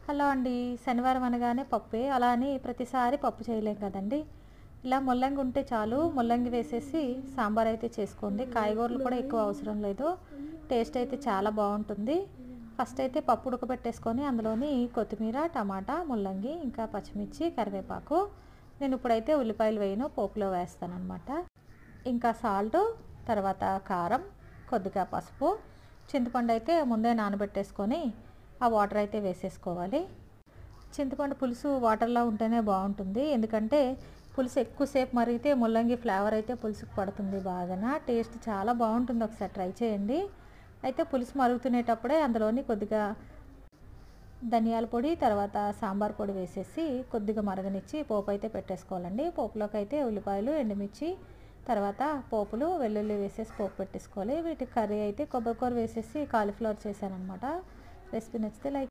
Hello అండి. శనివారం అనగానే పప్పే. అలా అని ప్రతిసారి పప్పు చేయలేం కదండీ. ఇలా ముల్లంగి ఉంటే చాలు. ముల్లంగి వేసేసి సాంబార్ అయితే చేసుకోండి. కాయగూరలు కూడా ఎక్కువ అవసరం లేదు. టేస్ట్ అయితే చాలా బాగుంటుంది. ఫస్ట్ అయితే పప్పు ఉడకబెట్టేసుకొని అందులోని కొత్తిమీర, టమాటా, ముల్లంగి, ఇంకా పచ్చిమిర్చి, కరివేపాకు, నేను ఇప్పుడైతే ఉల్లిపాయలు వేయను, పోపులో వేస్తానన్నమాట. ఇంకా సాల్ట్, తర్వాత కారం, కొద్దిగా పసుపు, చింతపండు అయితే ముందే నానబెట్టేసుకొని ఆ వాటర్ అయితే వేసేసుకోవాలి. చింతపండు పులుసు వాటర్లా ఉంటేనే బాగుంటుంది. ఎందుకంటే పులుసు ఎక్కువసేపు మరిగితే ముల్లంగి ఫ్లేవర్ అయితే పులుసుకు పడుతుంది. బాగా టేస్ట్ చాలా బాగుంటుంది. ఒకసారి ట్రై చేయండి. అయితే పులుసు మరుగుతునేటప్పుడే అందులోని కొద్దిగా ధనియాల పొడి, తర్వాత సాంబార్ పొడి వేసేసి కొద్దిగా మరగనిచ్చి పోపు అయితే పెట్టేసుకోవాలండి. పోపులోకి అయితే ఉల్లిపాయలు, ఎండుమిర్చి, తర్వాత పోపులు, వెల్లుల్లి వేసేసి పోపు పెట్టేసుకోవాలి. వీటి కర్రీ అయితే కొబ్బరి కూర వేసేసి కాలీఫ్లవర్ చేశాను అనమాట. రెసిపీ నచ్చితే లైక్